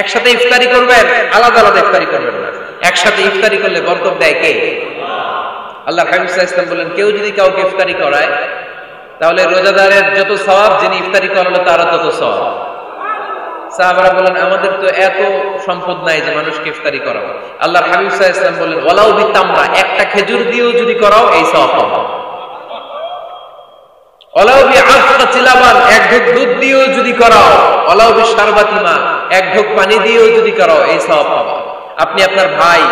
একসাথে ইফতারি করবেন, আলাদা আলাদা ইফতারি করবেন না। একসাথে ইফতারি করলে বরকত দেয় কে? আল্লাহ হাবিব সাল্লাল্লাহু আলাইহি ওয়াসাল্লাম বলেন, কেউ যদি কাউকে ইফতারি করায় তাহলে রোজাদারের যত সওয়াব, যিনি ইফতারি করালো তারও তত সওয়াব। সাহাবারা বলেন, আমাদের তো এত সম্পদ নাই যে মানুষকে ইফতারি করাবো। আল্লাহর হাবিব সাল্লাল্লাহু আলাইহি ওয়াসাল্লাম বলেন, ওয়ালাউ বিতামরা, একটা খেজুর দিয়েও যদি করাও এই সওয়াব পাবে। ওয়ালাউ বিআফরাতি লাবান, এক ঢোক দুধ দিয়েও যদি করাও, ওয়ালাউ বিশারবাতি মা, এক ঢোক পানি দিয়েও যদি করাও এই সওয়াব পাবে। আপনি আপনার ভাই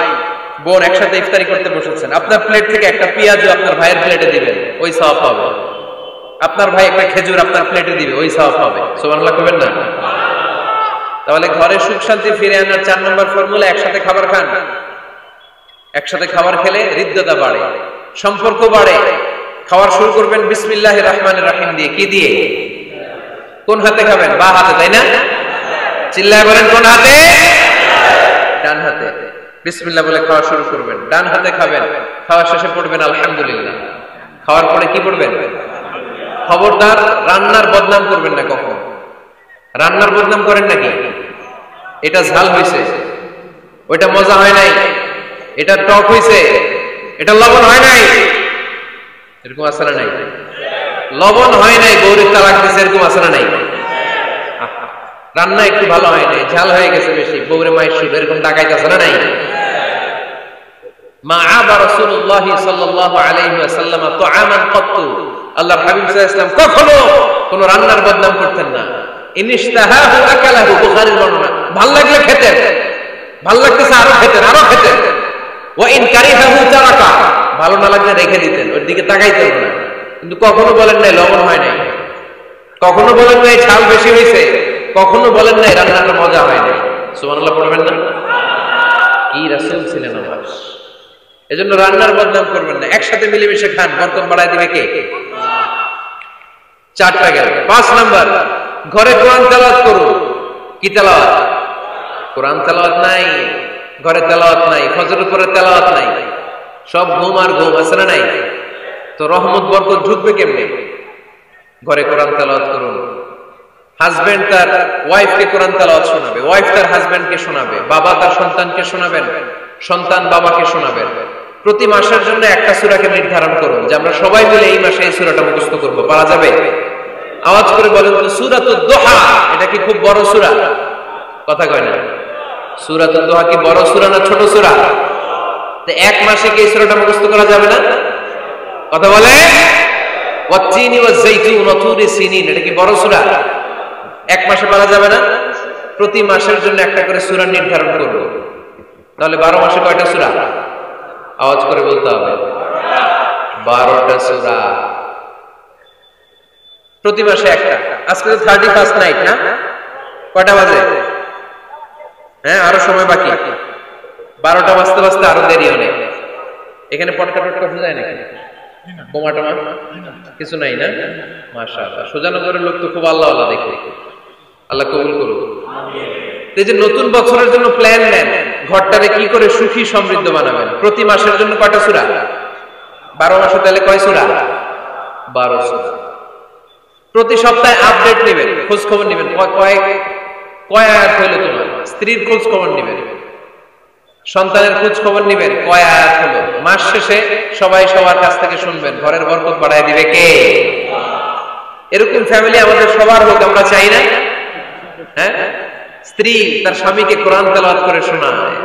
বোন একসাথে ইফতারি করতে বসেছেন, আপনার প্লেট থেকে একটা পেঁয়াজও আপনার ভাইয়ের প্লেটে দিবেন, ওই সওয়াব পাবে। আপনার ভাই একটা খেজুর আপনার প্লেটে দিবে, ওই সওয়াব পাবে। সুবহানাল্লাহ কইবেন না? তাহলে ঘরে সুখ শান্তি ফিরে আনার 4 নম্বর ফর্মুলা, একসাথে খাবার খান। একসাথে খাবার খেলে হৃদ্যতা বাড়ে, সম্পর্ক বাড়ে। খাবার শুরু করবেন বিসমিল্লাহির রহমানির রহিম দিয়ে। কি দিয়ে? কোন হাতে খাবেন? বা হাতে, তাই না? চিল্লায় বলেন, কোন হাতে? ডান হাতে। বিসমিল্লাহ বলে খাওয়া শুরু করবেন, ডান হাতে খাবেন। খাওয়া শেষে পড়বেন আলহামদুলিল্লাহ। খাওয়ার পরে কি পড়বেন? খবরদার রান্নার বদনাম করবেন না কখন। রান্নার বদনাম করেন নাকি? এটা ঝাল হয়েছে, ওইটা মজা হয় নাই, এটা টক হয়েছে, এটা লবণ হয় নাই, এরকম আছে না নাই? লবণ হয় নাই, বউরের তালাক দিছে, এরকম আছে না নাই? রান্না একটু ভালো হয় নাই, ঝাল হয়ে গেছে বেশি, বউরে মায়ের শুধু, এরকম ডাকাইতে আছে না নাই? মা আবা রাসূলুল্লাহি সাল্লাল্লাহু আলাইহি ওয়াসাল্লাম তুআমান ক্বাত্তু, আল্লাহর হাবিব সাল্লাল্লাহু আলাইহি ওয়াসাল্লাম কখনো কোন রান্নার বদনাম করতেন না। ইনইশতাহাহু আকালাহু, বুখারীর বর্ণনা। ভাল লাগলে খেতেন, ভাল লাগতেছে আরো খেতেন, আরো খেতেন। ওয়া ইন কারিহাহু তারাকা, ভালো না লাগলে রেখে দিতেন, ওর দিকে তাকাইতেন না। কিন্তু কখনো বলেন নাই লবণ হয় নাই, কখনো বলেন নাই ঝাল বেশি হয়েছে, কখনো বলেন নাই রান্নাটা মজা হয় নাই। সুবহানাল্লাহ পড়বেন না? কি রাসূল ছিলেন আমার। এজন্য রান্নার বদনাম করবেন না, একসাথে মিলেমিশে খান, বরকত বাড়ায় দিবে কে? 4টা গেল। 5 নাম্বার, ঘরে কোরআন তেলাওয়াত করুন। কি তেলাওয়াত? কোরআন তেলাওয়াত নাই, ঘরে তেলাওয়াত নাই, ফজরের পরে তেলাওয়াত নাই, সব ঘুম আর ঘুম, আছে না নাই? তো রহমত বরকত ঢুকবে কেমনে? ঘরে কোরআন তেলাওয়াত করুন। হাজবেন্ড তার ওয়াইফকে কোরআন তেলাওয়াত শোনাবে, ওয়াইফ তার হাজবেন্ডকে শোনাবে, বাবা তার সন্তানকে শোনাবেন, সন্তান বাবাকে শোনাবেন। প্রতি মাসের জন্য একটা সূরাকে নির্ধারণ করুন যে আমরা সবাই মিলে এই মাসে এই সূরাটা মুখস্থ করব। পারা যাবে? আওয়াজ করে বলেন তো, সূরাতুদ দুহা এটা কি খুব বড় সূরা? কথা কয় না। সূরাতুদ দুহা কি বড় সূরা না ছোট সূরা? তো এক মাসে কি এই সূরাটা মুখস্থ করা যাবে না? কথা বলে। ওয়াত-তিনি ওয়াজ-যাইতুন ওয়া তুরি সিনিন, এটা কি বড় সূরা? এক মাসে পারা যাবে না? প্রতি মাসের জন্য একটা করে সূরা নির্ধারণ করব। তাহলে 12 মাসে কয়টা সূরা? আওয়াজ করে বলতে হবে, 12টা সূরা। প্রতি মাসে একটা। আজকে তো 31st নাইট না? কয়টা বাজে? হ্যাঁ, আরো সময় বাকি। 12টা বাজতে বাজতে আরো দেরি অনেক। এখানে পটকা টটকা ফুজায় নাকি? বোমা টোমা কিছু নাই না? মাশাআল্লাহ, সুজানগরের লোক তো খুব আল্লাহ আল্লাহ দেখে। আল্লাহ কবুল করুন। এই যে নতুন বছরের জন্য প্ল্যান নেন, ঘরটারে কি করে সুখী সমৃদ্ধ বানাবেন। প্রতি মাসের জন্য কয়টা সূরা? 12 মাসে তাহলে কয় সূরা? 12 সূরা। প্রতি সপ্তাহে আপডেট নেবেন, খোঁজ খবর নেবেন, কয় আয়াত হলো তোমার। স্ত্রীর খোঁজ খবর নেবেন, সন্তানের খোঁজ খবর নেবেন, কয় আয়াত হলো। মাস শেষে সবাই সবার কাছ থেকে শুনবেন, ঘরের বরকত বাড়ায় দিবে কে? এরকম ফ্যামিলি আমাদের সবার হোক, আমরা চাই না? হ্যাঁ, স্ত্রী তার স্বামীকে কোরআন তেলাওয়াত করে শোনায়,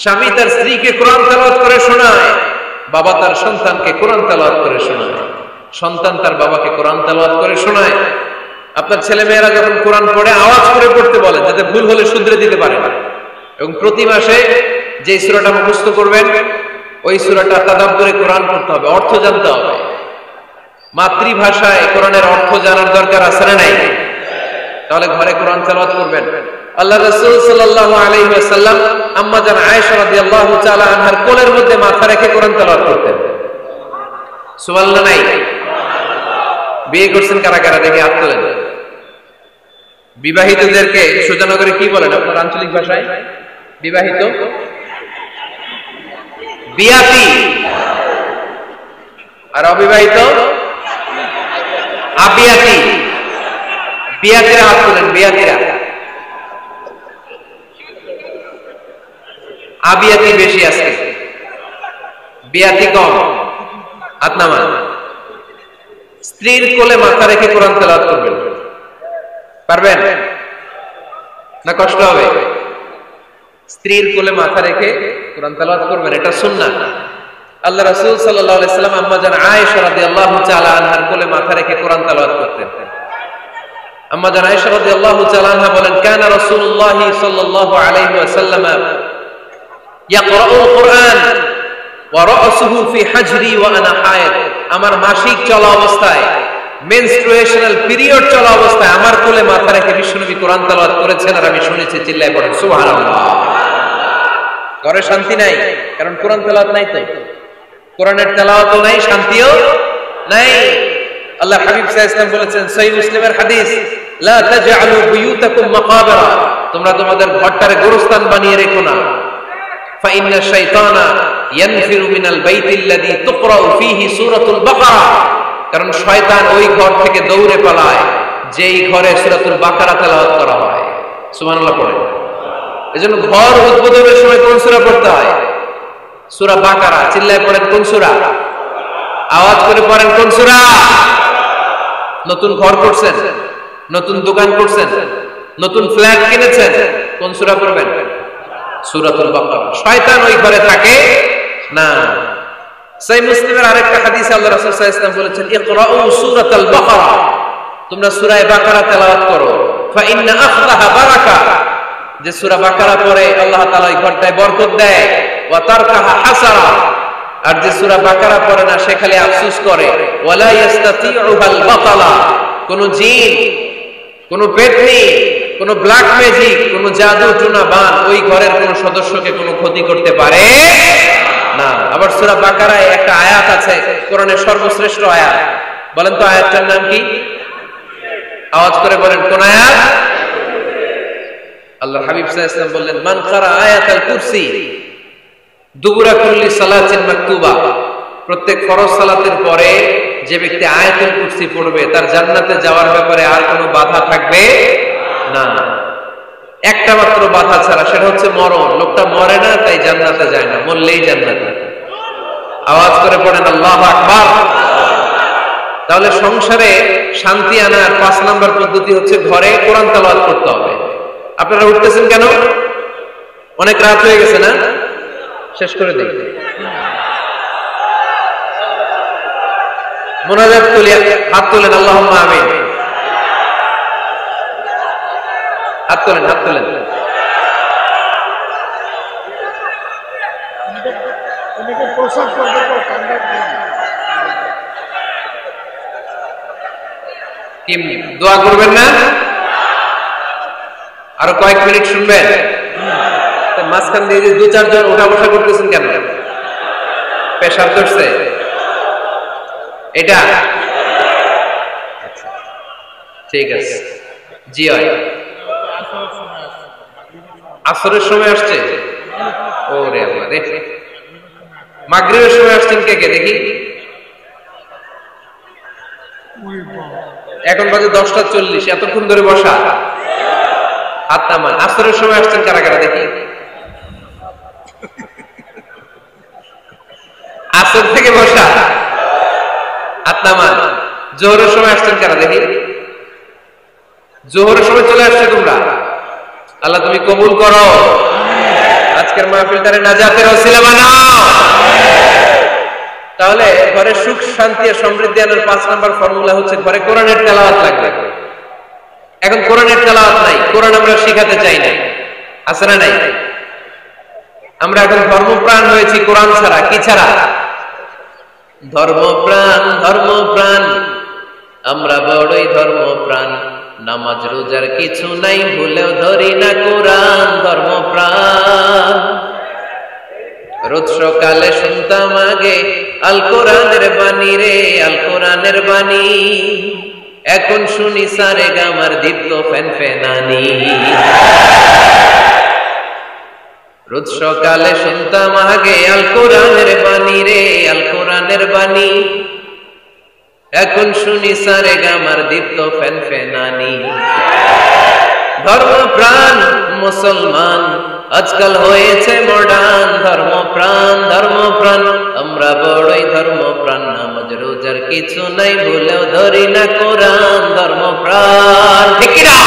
স্বামী তার স্ত্রীকে কোরআন তেলাওয়াত করে শোনায়, বাবা তার সন্তানকে কোরআন তেলাওয়াত করে শোনায়, সন্তান তার বাবাকে কোরআন তেলাওয়াত করে শোনায়। আপনার ছেলে মেয়েরা যখন কোরআন পড়ে আওয়াজ করে পড়তে বলেন, যাতে ভুল হলে শুধরে দিতে পারে। এবং প্রতি মাসে যে সূরাটা মুখস্থ করবেন ওই সূরাটা তাদাব্বুরে কোরআন পড়তে হবে, অর্থ জানতে হবে। মাতৃভাষায় কোরআনের অর্থ জানার দরকার আছে না নাই? তাহলে ঘরে কোরআন তেলাওয়াত করবেন। আল্লাহ রাসূল সাল্লাল্লাহু আলাইহি ওয়াসাল্লাম আম্মা জান আয়েশা রাদিয়াল্লাহু তাআলা আনহার কোলের মধ্যে মাথা রেখে কোরআন তেলাওয়াত করতেন। সুবহানাল্লাহ নাই? বিয়ে করছেন কারা কারা দেখে হাত তোলেন। বিবাহিতদেরকে সুজানগরে কি বলেন আপনার আঞ্চলিক ভাষায়? বিবাহিত বিয়াতি, আর অবিবাহিত আবিয়াতি। বিয়াতিরা হাত তোলেন, বিয়াতিরা। আবিয়াতি বেশি আজকে, বিয়াতি কম। হাত নামান। স্ত্রীর কোলে মাথা রেখে কোরআন তেলাওয়াত করবেন, পারবেন না? কষ্ট হবে? স্ত্রীর কোলে মাথা রেখে কোরআন তেলাওয়াত করবেন, এটা সুন্নাহ। আল্লাহ রাসূল সাল্লাল্লাহু আলাইহি সাল্লাম আম্মা জান আয়েশা রাদিয়াল্লাহু তাআলা আনহার কোলে মাথা রেখে কোরআন তেলাওয়াত করতেন। আম্মা জান আয়েশা রাদিয়াল্লাহু তাআলা আনহা বলেন, কানা রাসূলুল্লাহ সাল্লাল্লাহু আলাইহি ওয়াসাল্লাম ইয়াকরাউল কুরআন ওয়া রাসুহু ফি হাজরি ওয়া আনা হায়েদ। আমার মাসিক চলা অবস্থায়, মেনস্ট্রুয়েশনাল পিরিয়ড চলা অবস্থায় আমার কোলে মাথা রেখে বিশ্বনবী কোরআন তেলাওয়াত করেছেন, আর আমি শুনেছি। চিল্লায় পড়েন সুবহানাল্লাহ। ঘরে শান্তি নাই, কারণ কোরআন তেলাওয়াত নাই। তো কোরআনের তেলাওয়াতও নাই, শান্তিও নাই। আল্লাহ হাবিব সাল্লাল্লাহু আলাইহি ওয়াসাল্লাম বলেছেন, সহিহ মুসলিমের হাদিস, লা তাজআলু বুয়ুতাকুম মাকাবিরা, তোমরা তোমাদের ঘরটারে গোরস্থান বানিয়ে রেখো না। ফাইন্না শাইতানা ইয়ানফিরু মিনাল বাইতিল্লাযী তুকরাউ ফীহি সূরাতুল বাকারা, কারণ শয়তান ওই ঘর থেকে দৌড়ে পালায় যেই ঘরে সূরাতুল বাকারা তেলাওয়াত করা হয়। সুবহানাল্লাহ পড়েন। এজন্য ঘর উদ্বোধনের সময় কোন সূরা পড়তে হয়? সূরা বাকারা। চিল্লায় পড়েন কোন সূরা? আওয়াজ করে পড়েন কোন সূরা? নতুন ঘর করছেন, নতুন দোকান করছেন, নতুন ফ্ল্যাট কিনেছেন, কোন সূরা পড়বেন? সূরাতুল বাকারা। শয়তান ওই ঘরে থাকে না। সহিহ মুসলিমের আরেকটা হাদিসে আল্লাহ রাসূল সাল্লাল্লাহু আলাইহি ওয়াসাল্লাম বলেছেন, ইকরাউ সূরাতাল বাকারা, তোমরা সূরা বাকারা তেলাওয়াত করো। ফা ইন্না আখলাহা বারাকা, যে সূরা বাকারা পড়ে আল্লাহ তাআলা এই ঘরটায় বরকত দেয়। ওয়া তারকাহা হাসারা, আর যে সূরা বাকারা পড়ে না সে খালি আফসোস করে। ওয়ালা ইস্তাতিউহাল বাতালা, কোন জিন, কোন পেতনি, কোন ব্ল্যাক ম্যাজিক, কোন জাদু টুনা বান ওই ঘরের কোন সদস্যকে কোনো ক্ষতি করতে পারে না। আবার সূরা বাকারায় একটা আয়াত আছে, কোরআনের সর্বশ্রেষ্ঠ আয়াত। বলেন তো আয়াতটার নাম কি? আওয়াজ করে বলেন কোন আয়াত? আল্লাহ হাবিব সাল্লাল্লাহু আলাইহি ওয়াসাল্লাম বললেন, মান কারা আয়াতাল কুরসি দুবুরা কুল্লি সালাতিন মাকতুবা, প্রত্যেক ফরজ সালাতের পরে যে ব্যক্তি আয়াতুল কুরসি পড়বে তার জান্নাতে যাওয়ার ব্যাপারে আর কোনো বাধা থাকবে না। একটা মাত্র বাধা ছাড়া, সেটা হচ্ছে মরণ। লোকটা মরে না তাই জান্নাতে যায় না, মরলেই জান্নাতে। আওয়াজ করে পড়েন আল্লাহু আকবার। তাহলে সংসারে শান্তি আনার 5 নাম্বার পদ্ধতি হচ্ছে ঘরে কোরআন তেলাওয়াত করতে হবে। আপনারা উঠতেছেন কেন? অনেক রাত হয়ে গেছে না? শেষ করে দিই। মুনাজাত করি, হাত তোলেন, আল্লাহুম্মা আমিন। হাত তোলেন, হাত তোলেন। কি দোয়া করবেন না? আরো কয়েক মিনিট শুনবেন? মাঝখান দিয়ে 2-4 জন উঠা বসা করতেছেন কেন? পেশাব ধরছে এটা? ঠিক আছে, জি হয়। আসরের সময় আসছে? ওরে আল্লাহ, দেখি মাগরিবের সময় আসছেন কে কে দেখি? এখন বাজে 10টা 40, এতক্ষণ ধরে বসা? হাত নামান। আসরের সময় আসছেন কারা কারা দেখি? আসর থেকে বসা, হাত নামান। জোহরের সময় আসছেন কারা দেখি? জোহরের সময় চলে আসছে তোমরা। আল্লাহ তুমি কবুল করো, আজকের মাহফিলটারে নাজাতের ওসিলা বানাও। তাহলে ঘরে সুখ শান্তি আর সমৃদ্ধি আনার 5 নাম্বার ফর্মুলা হচ্ছে ঘরে কোরআনের তেলাওয়াত লাগবে। এখন কোরআনের তেলাওয়াত নাই, কোরআন আমরা শিখাতে চাই না, আছে না নাই? আমরা এখন ধর্মপ্রাণ হয়েছি কোরআন ছাড়া। কি ছাড়া? ধর্মপ্রাণ, ধর্মপ্রাণ, আমরা বড়ই ধর্মপ্রাণ। নামাজ রোজার কিছু নাই, ভুলেও ধরি না কোরআন। ধর্মপ্রাণ, রোজ সকালে শুনতাম আগে আল কোরআনের বাণী রে, আল কোরআনের বাণী। এখন শুনি সারে গামার দীপ্ত ফ্যান ফ্যানানি। রোজ সকালে শুনতাম আগে আল কোরআনের বাণী রে, আল কোরআনের বাণী। এখন শুনি সারে গামার দীপ্ত ফ্যান ফ্যানানি। ধর্মপ্রাণ মুসলমান আজকাল হয়েছে মডার্ন, ধর্মপ্রাণ আমরা বড়ই ধর্মপ্রাণ, নামাজ রোজার কিছু নাই, ভুলেও ধরি না কোরআন, ধর্মপ্রাণ। ঠিক কি না?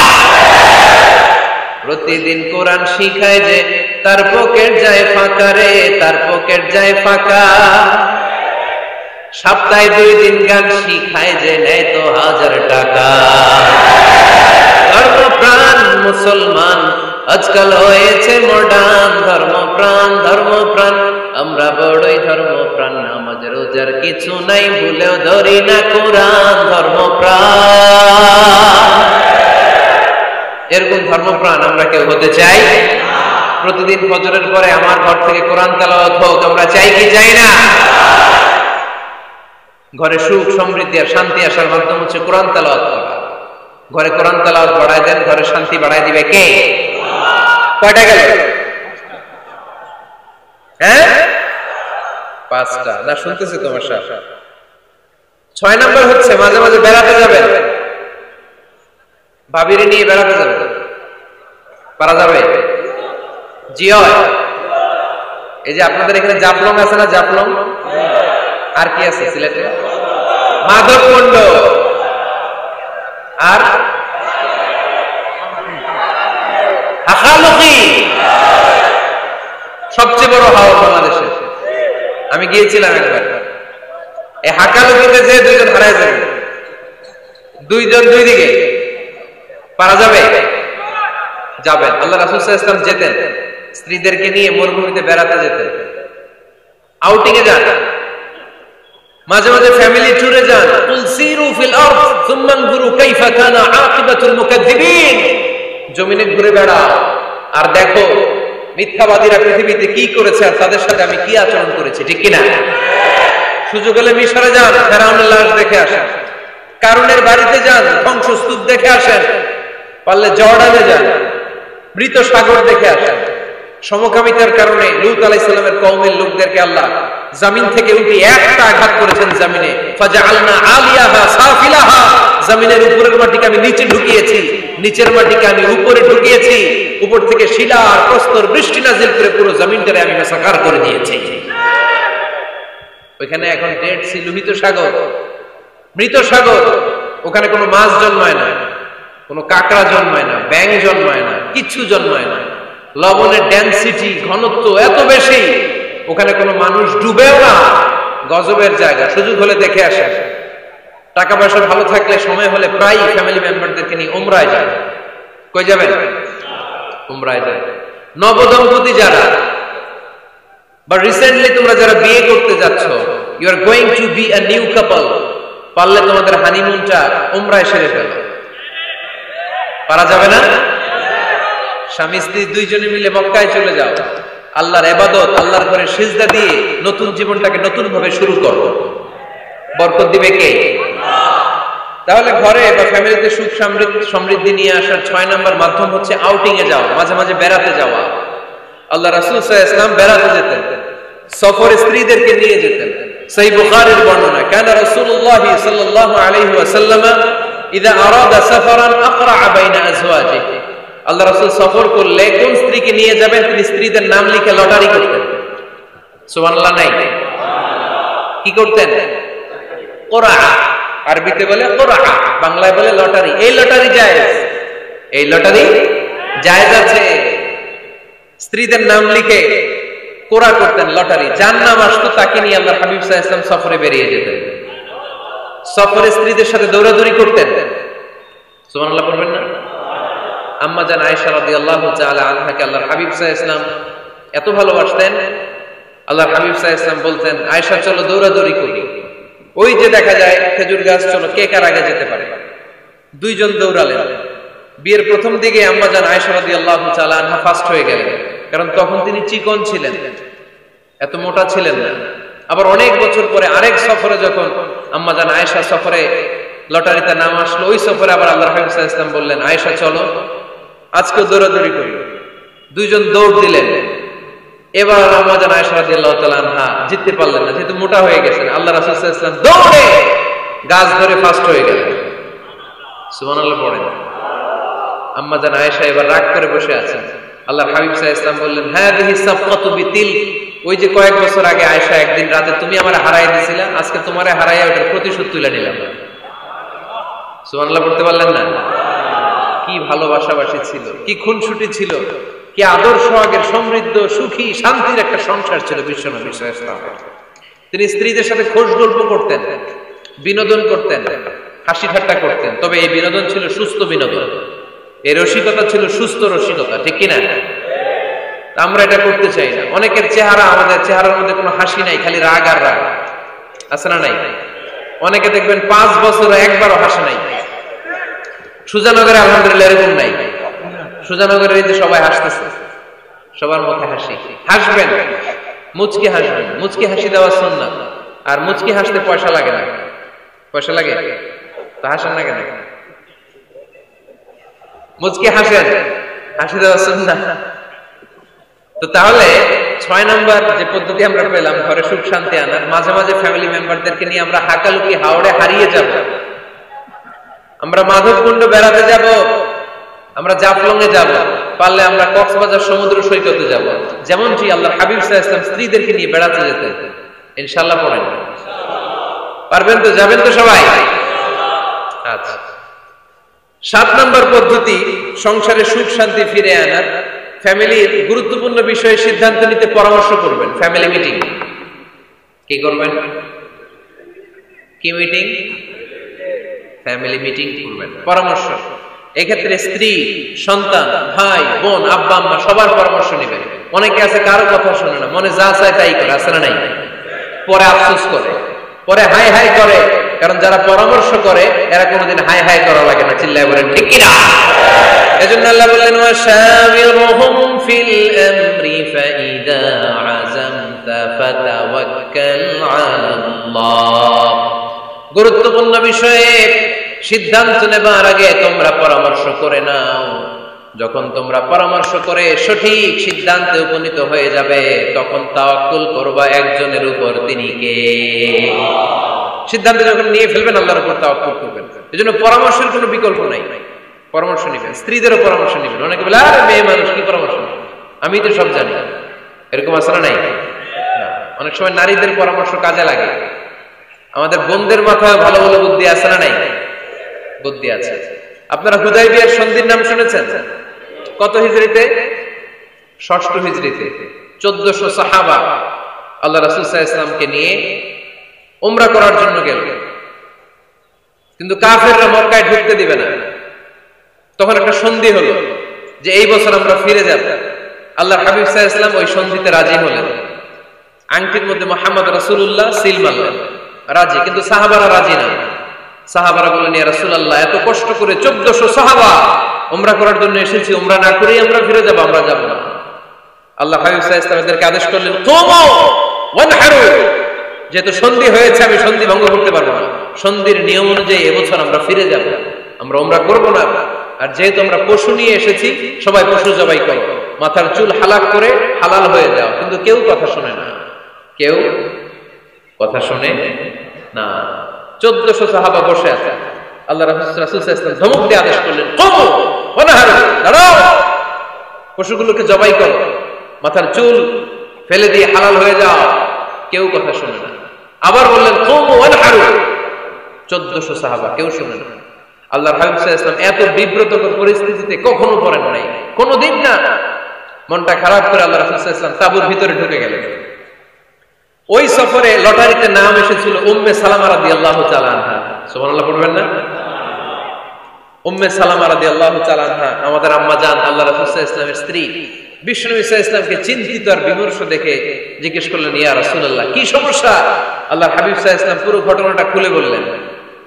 প্রতিদিন কোরআন শিখায় যে তার পকেট যায় ফাঁকা রে, তার পকেট যায় ফাঁকা। সপ্তাহে 2 দিন গান শিখায় যে নেয় তো 1000 টাকা। ধর্মপ্রাণ মুসলমান আজকাল হয়েছে মডার্ন, ধর্মপ্রাণ আমরা বড়ই ধর্মপ্রাণ, নামাজ রোজার কিছু নাই, ভুলেও ধরি না কোরআন, ধর্মপ্রাণ। এরকম ধর্মপ্রাণ আমরা কেউ হতে চাই? প্রতিদিন ফজরের পরে আমার ঘর থেকে কোরআন তেলাওয়াত হোক, আমরা চাই কি চাই না? ঘরে সুখ সমৃদ্ধি আর শান্তি আসার মাধ্যম হচ্ছে কোরআন তেলাওয়াত করা। ঘরে কোরআন তেলাওয়াত বাড়ায় দেন, ঘরে শান্তি বাড়ায় দিবে কে? কয়টা গেল? হ্যাঁ, 5টা না? শুনতেছে তোমার সাথে। 6 নম্বর হচ্ছে মাঝে মাঝে বেড়াতে যাবেন, ভাবিরে নিয়ে বেড়াতে যাবেন। পারা যাবে? জি হয়। এই যে আপনাদের এখানে জাফলং আছে না? জাফলং আর কি আছে সিলেটে? মাধবকুণ্ড আর হাকালুকি, সবচেয়ে বড় হাওর বাংলাদেশে। আমি গিয়েছিলাম একবার। এই হাকালুকিতে যে 2 জন হারায় যাবে, 2 জন 2 দিকে। পারা যাবে? যাবেন। আল্লাহ রাসূল সাল্লাল্লাহু আলাইহি ওয়াসাল্লাম যেতেন, স্ত্রীদেরকে নিয়ে মরুভূমিতে বেড়াতে যেতেন, আউটিং এ যান, মাঝে মাঝে ফ্যামিলি ট্যুরে যান। কুল সিরু ফিল আরদ সুম্মা আনজুরু কাইফা কানা আকিবাতুল মুকাদ্দিবিন। জমিনে ঘুরে বেড়াও আর দেখো মিথ্যাবাদীরা পৃথিবীতে কি করেছে আর তাদের সাথে আমি কি আচরণ করেছি। ঠিক কি না? সুযোগ হলে মিশরে যান, ফেরাউনের লাশ দেখে আসেন। কারুনের বাড়িতে যান, ধ্বংসস্তূপ দেখে আসেন। পারলে জর্ডানে যান, মৃত সাগর দেখে আসেন। সমকামিতার কারণে লূত আলাইহিস সালামের কওমের লোকদেরকে আল্লাহ জমিন থেকে উঠে একটা আঘাত করেছেন জমিনে। ফাজআলনা আলিয়াহা সাফিলাহা, জমিনের উপরের মাটিকে আমি নিচে ঢুকিয়েছি, নিচের মাটিকে আমি উপরে ঢুকিয়েছি। উপর থেকে শিলা আর প্রস্তর বৃষ্টি নাজিল করে পুরো জমিনটারে আমি মাসাকার করে দিয়েছি। ওইখানে এখন ডেড সি, লোহিত সাগর, মৃত সাগর। ওখানে কোনো মাছ জন্মায় না, কোনো কাঁকড়া জন্মায় না, ব্যাঙ জন্মায় না, কিচ্ছু জন্মায় না। লবণের ডেনসিটি, ঘনত্ব এত বেশি, ওখানে কোনো মানুষ ডুবেও না। গজবের জায়গা। সুযোগ হলে দেখে আসেন। টাকা পয়সা ভালো থাকলে সময় হলে প্রায় ফ্যামিলি মেম্বারদেরকে নিয়ে উমরায় যায়। কই যাবেন? উমরায় যায়। নবদম্পতি যারা বা রিসেন্টলি তোমরা যারা বিয়ে করতে যাচ্ছ, you are going to be a new couple, পারলে তোমাদের হানিমুনটা উমরায় সেরে ফেলো। পারা যাবে না? স্বামী স্ত্রী 2 জনে মিলে মক্কায় চলে যাও, আল্লাহর ইবাদত, আল্লাহর ঘরে সিজদা দিয়ে নতুন জীবনটাকে নতুন ভাবে শুরু করো। বরকত দিবে কে? তাহলে ঘরে বা ফ্যামিলিতে সুখ সমৃদ্ধি নিয়ে আসার 6 নম্বর মাধ্যম হচ্ছে আউটিং এ যাওয়া, মাঝে মাঝে বেড়াতে যাওয়া। আল্লাহ রাসূল সাল্লাল্লাহু আলাইহি ওয়াসাল্লাম বেড়াতে যেতেন, সফরে স্ত্রীদেরকে নিয়ে যেতেন। সহিহ বুখারীর বর্ণনা, কানা রাসূলুল্লাহ সাল্লাল্লাহু আলাইহি ওয়াসাল্লাম ইযা আরাদা সাফারান আকরা বাইনা আজওয়াজিহি। আল্লাহ রাসূল সফর করলে কোন স্ত্রীকে নিয়ে যাবেন তিনি স্ত্রীদের নাম লিখে লটারি করতেন। সুবহানাল্লাহ নাই? কি করতেন? কোরআ, আরবিতে বলে কোরআ, বাংলায় বলে লটারি। এই লটারি জায়েজ, এই লটারি জায়েজ আছে। স্ত্রীদের নাম লিখে কোরআ করতেন, লটারি। যার নাম আসতো তাকে নিয়ে আল্লাহর হাবিব সাল্লাল্লাহু আলাইহি ওয়াসাল্লাম সফরে বেরিয়ে যেতেন। সফরে স্ত্রীদের সাথে দৌড়াদৌড়ি করতেন। সুবহানাল্লাহ পড়বেন না? আম্মা জান আয়েশা রাদিয়াল্লাহু তাআলা আনহাকে আল্লাহর হাবিব সাল্লাল্লাহু আলাইহি ওয়াসাল্লাম এত ভালোবাসতেন, আল্লাহর হাবিব সাল্লাল্লাহু আলাইহি ওয়াসাল্লাম বলতেন, আয়েশা চলো দৌড়াদৌড়ি করি। ওই যে দেখা যায় খেজুর গাছ, চলো কে কার আগে যেতে পারে। 2 জন দৌড়ালেন। বিয়ের প্রথম দিকে আম্মা জান আয়েশা রাদিয়াল্লাহু তাআলা আনহা ফার্স্ট হয়ে গেলেন, কারণ তখন তিনি চিকন ছিলেন, এত মোটা ছিলেন না। আবার অনেক বছর পরে আরেক সফরে যখন আম্মা জান আয়েশা সফরে লটারিতে নাম আসলো, ওই সফরে আবার আল্লাহর হাবিব সাল্লাল্লাহু আলাইহি ওয়াসাল্লাম বললেন, আয়েশা চলো আজকে দৌড়াদৌড়ি করি। 2 জন দৌড় দিলেন। এবার আম্মা জান আয়েশা রাদিয়াল্লাহু তাআলা আনহা জিততে পারলেন না, যেহেতু মোটা হয়ে গেছেন। আল্লাহ রাসূল সাল্লাল্লাহু আলাইহি ওয়াসাল্লাম দৌড়ে গাছ ধরে ফার্স্ট হয়ে গেলেন। সুবহানাল্লাহ পড়েন। আম্মা জান আয়েশা এবার রাগ করে বসে আছেন। আল্লাহর হাবিব সাল্লাল্লাহু আলাইহি ওয়াসাল্লাম বললেন, হাযিহি সাফকাতু বিতিল, ওই যে কয়েক বছর আগে আয়েশা একদিন রাতে তুমি আমারে হারাই দিছিলা, আজকে তোমারে হারাইয়া ওটার প্রতিশোধ তুলে নিলাম। সুবহানাল্লাহ পড়তে পারলেন না? কি ভালোবাসাবাসী ছিল, কি খুনসুটি ছিল, কি আদর্শ আগের সমৃদ্ধ সুখী শান্তির একটা সংসার ছিল বিশ্বনবী সাল্লাল্লাহু আলাইহি ওয়াসাল্লামের। তিনি স্ত্রীদের সাথে খোশ গল্প করতেন, বিনোদন করতেন, হাসি ঠাট্টা করতেন, তবে এই বিনোদন ছিল সুস্থ বিনোদন, এই রসিকতা ছিল সুস্থ রসিকতা, ঠিক কিনা? আমরা এটা করতে চাই না। অনেকের চেহারা, আমাদের চেহারার মধ্যে কোনো হাসি নাই, খালি রাগ আর রাগ, আছে না নাই? অনেকে দেখবেন 5 বছর একবারও হাসে নাই। সুজানগরে আলহামদুলিল্লাহ এরকম নাই। সুজানগরের এই যে সবাই হাসতেছে, সবার মুখে হাসি। হাসবেন, মুচকি হাসবেন, মুচকি হাসি দেওয়া সুন্নাত। আর মুচকি হাসতে পয়সা লাগে না। পয়সা লাগে তো হাসেন না কেন? মুচকি হাসেন, হাসি দেওয়া সুন্নাত। তো তাহলে 6 নম্বর যে পদ্ধতি আমরা পেলাম ঘরে সুখ শান্তি আনার, মাঝে মাঝে ফ্যামিলি মেম্বারদেরকে নিয়ে আমরা হাকালুকি হাওড়ে হারিয়ে যাব, আমরা মাধবকুণ্ড বেড়াতে যাব, আমরা জাফলং এ যাব, পারলে আমরা কক্সবাজার সমুদ্র সৈকতে যাব, যেমনটি আল্লাহর হাবিব সাল্লাল্লাহু আলাইহি ওয়াসাল্লাম স্ত্রীদেরকে নিয়ে বেড়াতে যেতেন। ইনশাআল্লাহ পড়েন, পারবেন তো? যাবেন তো সবাই? আচ্ছা, 7 নম্বর পদ্ধতি সংসারে সুখ শান্তি ফিরে আনার, ফ্যামিলির গুরুত্বপূর্ণ বিষয়ে সিদ্ধান্ত নিতে পরামর্শ করবেন। ফ্যামিলি মিটিং কি করবেন? কি মিটিং? ফ্যামিলি মিটিং করবেন, পরামর্শ। এক্ষেত্রে স্ত্রী, সন্তান, ভাই, বোন, আব্বা আম্মা সবার পরামর্শ নেবেন। অনেকে আছে কারো কথা শুনে না, মনে যা চায় তাই করে, আছে না নাই? পরে আফসোস করে, পরে হাই হাই করে, কারণ যারা পরামর্শ করে এরা কোনোদিন হাই হাই করা লাগে না। চিল্লায় বলেন ঠিক কিনা? এজন্য আল্লাহ বললেন, ওয়াশাবিরহুম ফিল আমরি ফাইদা আযামতা ফাতাওয়াক্কাল আলাল্লাহ। গুরুত্বপূর্ণ বিষয়ে সিদ্ধান্ত নেবার আগে তোমরা পরামর্শ করে নাও। যখন তোমরা পরামর্শ করে সঠিক সিদ্ধান্তে উপনীত হয়ে যাবে, তখন তাওয়াক্কুল করবা একজনের উপর, তিনি কে? সিদ্ধান্ত যখন নিয়ে ফেলবেন আল্লাহর উপর তাওয়াক্কুল করবেন। এজন্য পরামর্শের কোনো বিকল্প নাই, পরামর্শ নেবেন। স্ত্রীদেরও পরামর্শ নেবেন। অনেকে বলে, আরে মেয়ে মানুষ, কি পরামর্শ নেবেন, আমি তো সব জানি। এরকম আছে না নাই? অনেক সময় নারীদের পরামর্শ কাজে লাগে। আমাদের বোনদের মাথায় ভালো ভালো বুদ্ধি আছে না নাই? বুদ্ধি আছে। আপনারা হুদাইবিয়ার সন্ধির নাম শুনেছেন? কত হিজরিতে? 6ষ্ঠ হিজরিতে 1400 সাহাবা আল্লাহ রাসূল সাল্লাল্লাহু আলাইহি ওয়াসাল্লামকে নিয়ে উমরা করার জন্য গেল, কিন্তু কাফেররা মক্কায় ঢুকতে দিবে না। তখন একটা সন্ধি হলো যে এই বছর আমরা ফিরে যাব। আল্লাহর হাবিব সাল্লাল্লাহু আলাইহি ওয়াসাল্লাম ওই সন্ধিতে রাজি হলেন। আংটির মধ্যে মুহাম্মদ রাসূলুল্লাহ সিল মারলেন, রাজি, কিন্তু সাহাবারা রাজি না। সাহাবারা বললেন, ইয়া রাসূলুল্লাহ, এত কষ্ট করে 1400 সাহাবা উমরা করার জন্য এসেছি, উমরা না করেই আমরা ফিরে যাব, আমরা যাব না। আল্লাহ হাবিব সাল্লাল্লাহু আলাইহি ওয়াসাল্লাম এদেরকে আদেশ করলেন, কুমু ওয়ানহারু, যেহেতু সন্ধি হয়েছে আমি সন্ধি ভঙ্গ করতে পারবো না, সন্ধির নিয়ম অনুযায়ী এবছর আমরা ফিরে যাব, আমরা উমরা করব না। আর যেহেতু আমরা পশু নিয়ে এসেছি, সবাই পশু জবাই করো, মাথার চুল হালাক করে হালাল হয়ে যাও। কিন্তু কেউ কথা শোনে না, কেউ কথা শোনে না। 1400 সাহাবা বসে আছে। আল্লাহ রাসূল সাল্লাল্লাহু আলাইহি ওয়াসাল্লাম ধমক দিয়ে আদেশ করলেন, কুমু ওয়ানহারু, দাঁড়াও, পশুগুলোকে জবাই করো, মাথার চুল ফেলে দিয়ে হালাল হয়ে যাও। কেউ কথা শোনে না। আবার বললেন, কুমু ওয়ানহারু, 1400 সাহাবা, কেউ শোনে না। আল্লাহর হাবিব সাল্লাল্লাহু আলাইহি ওয়াসাল্লাম এত বিব্রতকর পরিস্থিতিতে কখনো পড়েন নাই, কোনোদিন না। মনটা খারাপ করে আল্লাহ রাসূল সাল্লাল্লাহু আলাইহি ওয়াসাল্লাম তাঁবুর ভিতরে ঢুকে গেলেন। ওই সফরে লটারিতে নাম এসেছিল উম্মে সালামা রাদিয়াল্লাহু তাআলা আনহা। সুবহানাল্লাহ পড়বেন না? উম্মে সালামা রাদিয়াল্লাহু তাআলা আনহা আমাদের আম্মা জান, আল্লাহ রাসূল সাল্লাল্লাহু আলাইহি ওয়াসাল্লামের স্ত্রী। বিশ্বনবী সাল্লাল্লাহু আলাইহি ওয়াসাল্লামকে চিন্তিত আর বিমর্ষ দেখে জিজ্ঞেস করলেন, ইয়া রাসূলুল্লাহ, কি সমস্যা? আল্লাহর হাবিব সাল্লাল্লাহু আলাইহি ওয়াসাল্লাম পুরো ঘটনাটা খুলে বললেন।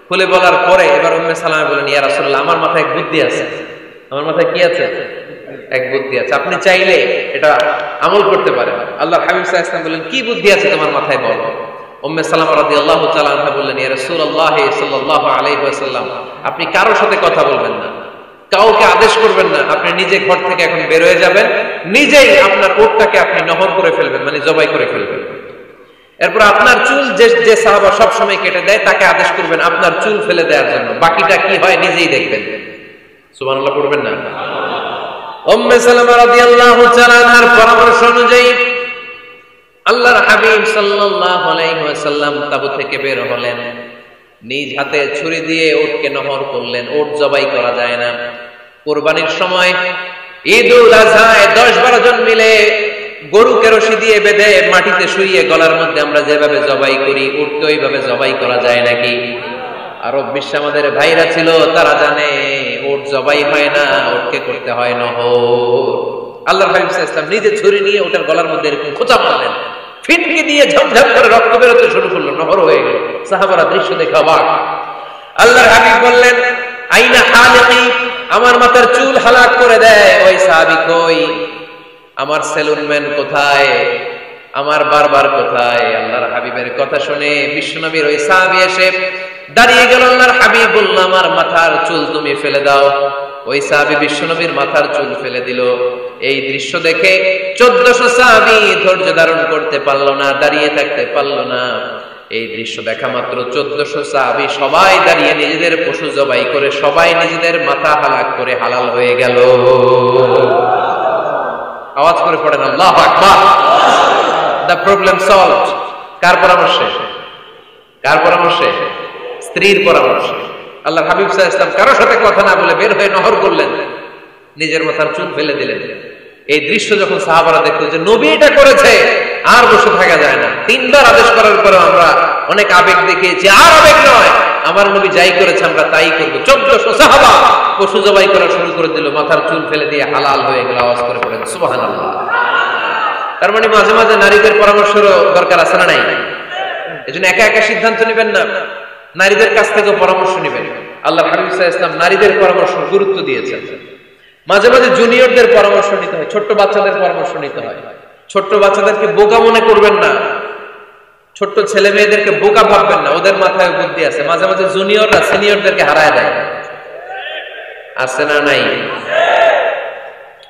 খুলে বলার পরে এবার উম্মে সালামা বলেন, ইয়া রাসূলুল্লাহ, আমার মাথায় এক বুদ্ধি আছে। আমার মাথায় কি আছে? এক বুদ্ধি আছে, আপনি চাইলে এটা আমল করতে পারেন। আল্লাহর হাবিব সাল্লাল্লাহু আলাইহি ওয়াসাল্লাম বললেন, কি বুদ্ধি আছে তোমার মাথায়, বলো। উম্মে সালামা রাদিয়াল্লাহু তাআলা আনহা বললেন, ইয়া রাসূলুল্লাহ সাল্লাল্লাহু আলাইহি ওয়াসাল্লাম, আপনি কারোর সাথে কথা বলবেন না, কাউকে আদেশ করবেন না, আপনি নিজে ঘর থেকে এখন বের হয়ে যাবেন, নিজেই আপনার উটটাকে আপনি নহর করে ফেলবেন, মানে জবাই করে ফেলবেন। এরপর আপনার চুল যে সাহাবা সব সময় কেটে দেয়, তাকে আদেশ করবেন আপনার চুল ফেলে দেওয়ার জন্য, বাকিটা কি হয় নিজেই দেখবেন। সুবহানাল্লাহ পড়বেন না? উম্মে সালামা রাদিয়াল্লাহু তাআলা আনহার পরামর্শ অনুযায়ী আল্লাহর হাবিব সাল্লাল্লাহু আলাইহি ওয়াসাল্লাম তাবু থেকে বের হলেন, নিজ হাতে ছুরি দিয়ে উটকে নহর করলেন। উট জবাই করা যায় না। কুরবানির সময় ঈদুল আযহায় 10-12 জন মিলে গরুকে রশি দিয়ে বেঁধে মাটিতে শুইয়ে গলার মধ্যে আমরা যেভাবে জবাই করি, উটকে ওইভাবে জবাই করা যায় নাকি? আরব বিশ্বে আমাদের ভাইরা ছিল, তারা জানে উট জবাই হয় না, উটকে করতে হয় নহর। আল্লাহর হাবিব সাল্লাল্লাহু আলাইহি ওয়াসাল্লাম নিজে ছুরি নিয়ে ওটার গলার মধ্যে এরকম খোঁচা মারলেন, ফিনকি দিয়ে ঝমঝম করে রক্ত বেরোতে শুরু করলো, নহর হয়ে গেল। সাহাবারা দৃশ্য দেখে অবাক। আল্লাহর হাবিব বললেন, আইনা হালিকি, আমার মাথার চুল হালাক করে দেয় ওই সাহাবী কই? আমার সেলুনম্যান কোথায়? আমার বারবার কোথায়? আল্লাহর হাবিবের কথা শুনে বিশ্বনবীর ওই সাহাবী এসে দাঁড়িয়ে গেল। আল্লাহর হাবিব বলল, আমার মাথার চুল তুমি ফেলে দাও। ওই সাহাবী বিশ্বনবীর মাথার চুল ফেলে দিল। এই দৃশ্য দেখে 1400 সাহাবী ধৈর্য ধারণ করতে পারলো না, দাঁড়িয়ে থাকতে পারলো না। এই দৃশ্য দেখা মাত্র 1400 সাহাবী সবাই দাঁড়িয়ে নিজেদের পশু জবাই করে সবাই নিজেদের মাথা হালাক করে হালাল হয়ে গেল। আওয়াজ করে পড়েন আল্লাহু আকবার। The problem solved. কার পরামর্শে? কার পরামর্শে? স্ত্রীর পরামর্শে। আল্লাহর হাবিব সাল্লাল্লাহু আলাইহি ওয়াসাল্লাম কারোর সাথে কথা না বলে বের হয়ে নহর করলেন, নিজের মাথার চুল ফেলে দিলেন। এই দৃশ্য যখন সাহাবারা দেখলো যে নবী এটা করেছে, আর বসে থাকা যায় না। 3বার আদেশ করার পরে আমরা অনেক আবেগ দেখিয়েছি, আর আবেগ নয়, আমার নবী যাই করেছে আমরা তাই করবো। 1400 সাহাবা পশু জবাই করা শুরু করে দিল, মাথার চুল ফেলে দিয়ে হালাল হয়ে গেল। আওয়াজ করে পড়েন সুবহানাল্লাহ। তার মানে মাঝে মাঝে নারীদের পরামর্শেরও দরকার আছে না নাই? এজন্য একা একা সিদ্ধান্ত নেবেন না, নারীদের কাছ থেকে পরামর্শ নেবেন। আল্লাহর হাবিব সাল্লাল্লাহু আলাইহি ওয়াসাল্লাম নারীদের পরামর্শ গুরুত্ব দিয়েছেন। মাঝে মাঝে জুনিয়রদের পরামর্শ নিতে হয়, ছোট্ট বাচ্চাদের পরামর্শ নিতে হয়। ছোট্ট বাচ্চাদেরকে বোকা মনে করবেন না, ছোট্ট ছেলে মেয়েদেরকে বোকা ভাববেন না, ওদের মাথায় বুদ্ধি আছে। মাঝে মাঝে জুনিয়ররা সিনিয়রদেরকে হারায় দেয়, আছে না নাই?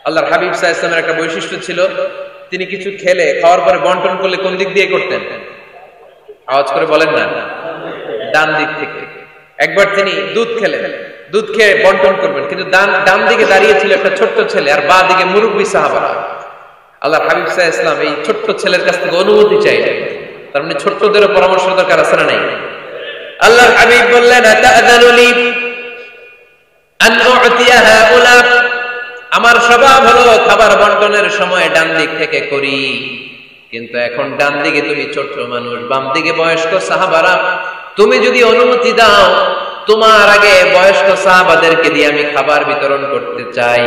আল্লাহর হাবিব সাল্লাল্লাহু আলাইহি ওয়াসাল্লামের একটা বৈশিষ্ট্য ছিল, তিনি কিছু খেলে খাওয়ার পরে বন্টন করলে কোন দিক দিয়ে করতেন? আওয়াজ করে বলেন না, ডান দিক থেকে। একবার তিনি দুধ খেলেন, দুধ খেয়ে বন্টন করবেন, কিন্তু ডান দিকে দাঁড়িয়ে ছিল একটা ছোট্ট ছেলে আর বাঁ দিকে মুরব্বী সাহাবারা। আল্লাহর হাবিব সাল্লাল্লাহু আলাইহি ওয়াসাল্লাম এই ছোট্ট ছেলের কাছ থেকে অনুমতি চাইলেন। তার মানে ছোট্টদেরও পরামর্শ দরকার আছে না নাই? আল্লাহর হাবিব বললেন, আতাযানু লি আন উ'তিয়া হাউলা, আমার স্বভাব হলো খাবার বন্টনের সময় ডান দিক থেকে করি, কিন্তু এখন ডান দিকে তুমি ছোট্ট মানুষ, বাম দিকে বয়স্ক সাহাবারা, তুমি যদি অনুমতি দাও তোমার আগে বয়স্ক সাহাবাদেরকে দিয়ে আমি খাবার বিতরণ করতে চাই।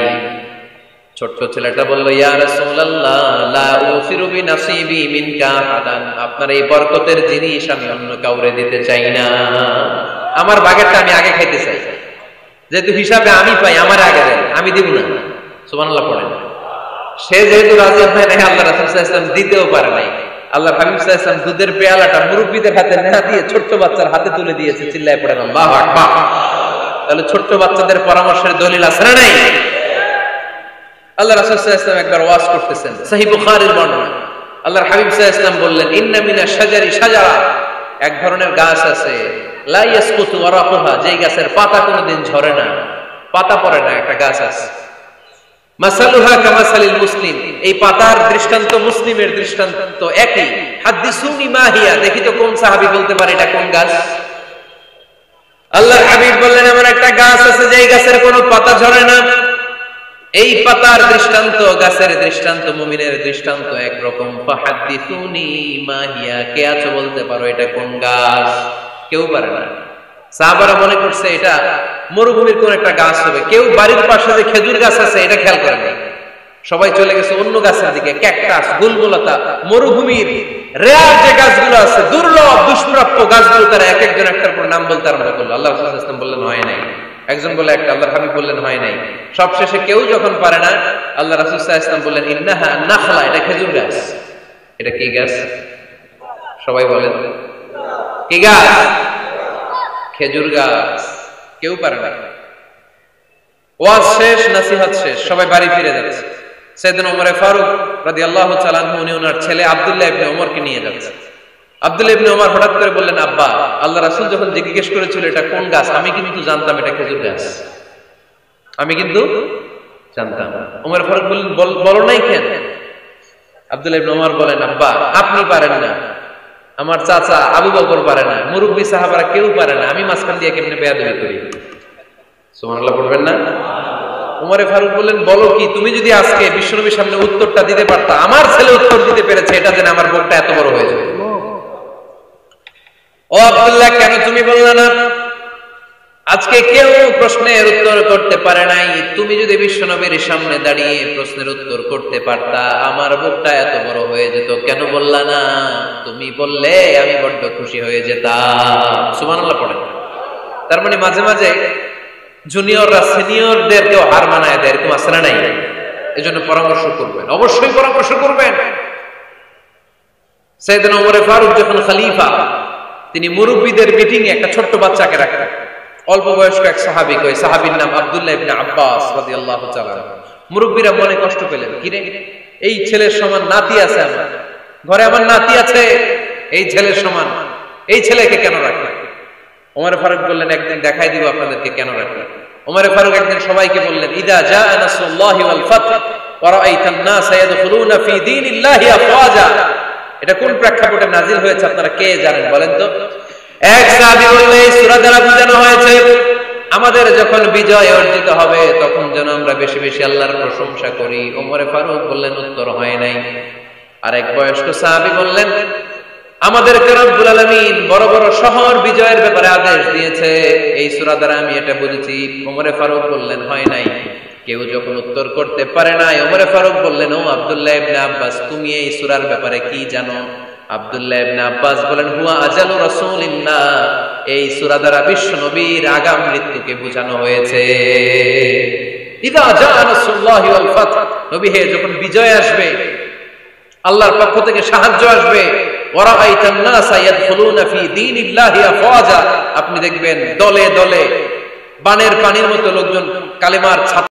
ছোট্ট ছেলেটা বলল, ইয়া রাসূলুল্লাহ, লা উসিরু বিনাসিবি মিনকা আহাদান, আপনার এই বরকতের জিনিস আমি অন্য কাউরে দিতে চাই না, আমার ভাগেরটা আমি আগে খাইতে চাই। যেহেতু হিসাবে আমি পাই, আমার আগে দেন, আমি দিব না। সুবহানাল্লাহ পড়েন। সে যেহেতু রাজি হয় নাই, আল্লাহ রাসূল সাল্লাল্লাহু আলাইহি ওয়াসাল্লাম দিতেও পারে নাই। আল্লাহর হাবিব সাল্লাল্লাহু আলাইহি ওয়াসাল্লাম দুধের পেয়ালাটা মুরব্বিদের হাতে না দিয়ে ছোট্ট বাচ্চার হাতে তুলে দিয়েছে। চিল্লায় পড়েন আল্লাহু আকবার। তাহলে ছোট্ট বাচ্চাদের পরামর্শের দলিল আছে না নাই? আল্লাহ রাসূল সাল্লাল্লাহু আলাইহি ওয়াসাল্লাম একবার ওয়াজ করতেছেন, সহিহ বুখারীর বর্ণনা। আল্লাহর হাবিব সাল্লাল্লাহু আলাইহি ওয়াসাল্লাম বললেন, ইন্না মিনাশ শাজারি শাজারা, এক ধরনের গাছ আছে, লা ইয়াসকুতু ওয়ারাকুহা, যেই গাছের পাতা কোনোদিন ঝরে না, পাতা পড়ে না, একটা গাছ আছে। মাসালুহা কামাসালিল মুসলিম, এই পাতার দৃষ্টান্ত মুসলিমের দৃষ্টান্ত একই। হাদিসুনি মা হিয়া, দেখি তো কোন সাহাবী বলতে পারে এটা কোন গাছ? আল্লাহর হাবিব বললেন, এমন একটা গাছ আছে যেই গাছের কোনো পাতা ঝরে না। এই পাতার দৃষ্টান্ত, গাছের দৃষ্টান্ত, মুমিনের দৃষ্টান্ত একরকম। ফাহাদিসুনি মা হিয়া, কে আছো বলতে পারো এটা কোন গাছ? কেউ পারে না। সাহাবারা মনে করছে এটা মরুভূমির কোন একটা গাছ হবে। কেউ বাড়ির পাশে যে খেজুর গাছ আছে এটা খেয়াল করে নাই, সবাই চলে গেছে অন্য গাছের দিকে। ক্যাকটাস, গুলমুলতা, মরুভূমির রেয়ার যে গাছগুলো আছে, দুর্লভ দুষ্প্রাপ্য গাছগুলো, তারা এক একজন একটার পর নাম বলতে আরম্ভ করলো। আল্লাহ রাসূল সাল্লাল্লাহু আলাইহি ওয়াসাল্লাম বললেন হয় নাই, একজন বলে একটা, আল্লাহর হাবিব বললেন হয় নাই। সবশেষে কেউ যখন পারে না, আল্লাহ রাসূল সাল্লাল্লাহু আলাইহি ওয়াসাল্লাম বললেন, ইন্নাহা নাখলা, এটা খেজুর গাছ। এটা কি গাছ? সবাই বলেন কি গাছ? খেজুর গাছ। কেউ পারে না। ওয়াজ শেষ, নসিহত শেষ, সবাই বাড়ি ফিরে যাচ্ছে। সাইয়েদনা ওমর ফারুক রাদিয়াল্লাহু তাআলা আনহু উনি ওনার ছেলে আব্দুল্লাহ ইবনে ওমরকে নিয়ে যাচ্ছে। আব্দুল্লাহ ইবনে ওমর হঠাৎ করে বললেন, আব্বা, আল্লাহ রাসূল যখন জিজ্ঞেস করেছিল এটা কোন গাছ, আমি কিন্তু জানতাম এটা খেজুর গাছ, আমি কিন্তু জানতাম। ওমর ফারুক বললেন বলো নাই কেন? আব্দুল্লাহ ইবনে ওমর বলেন, আব্বা আপনি পারেন না, আমার চাচা আবু বকর পারে না, মুরব্বী সাহাবারা কেউ পারে না, আমি মাঝখান দিয়ে কেমনে বেয়াদবি করি? সুবহানাল্লাহ পড়বেন না? ওমরে ফারুক বললেন, বলো কি? তুমি যদি আজকে বিশ্বনবীর সামনে উত্তরটা দিতে পারতা, আমার ছেলে উত্তর দিতে পেরেছে, এটা জেনে আমার বুকটা এত বড় হয়ে যায়। ও আব্দুল্লাহ, কেন তুমি বললে না? আজকে কেউ প্রশ্নের উত্তর করতে পারে নাই, তুমি যদি বিশ্বনবীর সামনে দাঁড়িয়ে প্রশ্নের উত্তর করতে পারতা, আমার বুকটা এত বড় হয়ে যেত। কেন বললা না? তুমি বললে আমি বড্ড খুশি হয়ে যেতাম। সুবহানাল্লাহ পড়েন। তার মানে মাঝে মাঝে জুনিয়ররা সিনিয়রদেরকেও হার মানায় দেয়, এরকম আছে না নাই? এজন্য পরামর্শ করবেন, অবশ্যই পরামর্শ করবেন। সাইয়েদনা ওমর ফারুক যখন খলিফা, তিনি মুরব্বীদের মিটিং এ একটা ছোট্ট বাচ্চাকে রাখতেন, অল্প বয়স্ক এক সাহাবী, ওই সাহাবীর নাম আব্দুল্লাহ ইবনে আব্বাস রাদিয়াল্লাহু তাআলা। মুরব্বীরা মনে কষ্ট পেলেন, কিরে এই ছেলের সমান নাতি আছে আমার ঘরে, আমার নাতি আছে এই ছেলের সমান, এই ছেলেকে কেন রাখলেন? ওমর ফারুক বললেন, একদিন দেখাই দিব আপনাদেরকে কেন রাখলেন। ওমর ফারুক একদিন সবাইকে বললেন, ইদা জাআ নাসরুল্লাহি ওয়াল ফাত ওয়া রাআইতান নাস ইয়াদখুলুনা ফি দীনিল্লাহি আফওয়াজা। এটা কোন প্রেক্ষাপটে নাজিল হয়েছে আপনারা কে জানেন বলেন তো? এক সাহাবী বললেন, এই সূরা দ্বারা বোঝানো হয়েছে আমাদের যখন বিজয় অর্জিত হবে তখন যেন আমরা বেশি বেশি আল্লাহর প্রশংসা করি। ওমর ফারুক বললেন, উত্তর হয় নাই। আরেক বয়স্ক সাহাবী বললেন, আমাদেরকে রব্বুল আলামিন বড় বড় শহর বিজয়ের ব্যাপারে আদেশ দিয়েছে, এই সূরা দ্বারা আমি এটা বুঝেছি। ওমর ফারুক বললেন, হয় নাই। কেউ যখন উত্তর করতে পারে নাই, ওমর ফারুক বললেন, ও আব্দুল্লাহ ইবনে আব্বাস, তুমি এই সূরার ব্যাপারে কি জানো? আব্দুল্লাহ ইবনে আব্বাস বলেন, হুয়া আজালু রাসূলিল্লাহ, এই সূরা দ্বারা বিশ্ব নবীর আগাম মৃত্যুকে বোঝানো হয়েছে। ইদা জাআ নাসরুল্লাহি ওয়াল ফাত, নবী হে যখন বিজয় আসবে, আল্লাহর পক্ষ থেকে সাহায্য আসবে, ওয়া রাআইতান নাসা ইয়াদখুলুনা ফি দীনিল্লাহি আফওয়াজা, আপনি দেখবেন দলে দলে বানের পানির মতো লোকজন কালেমার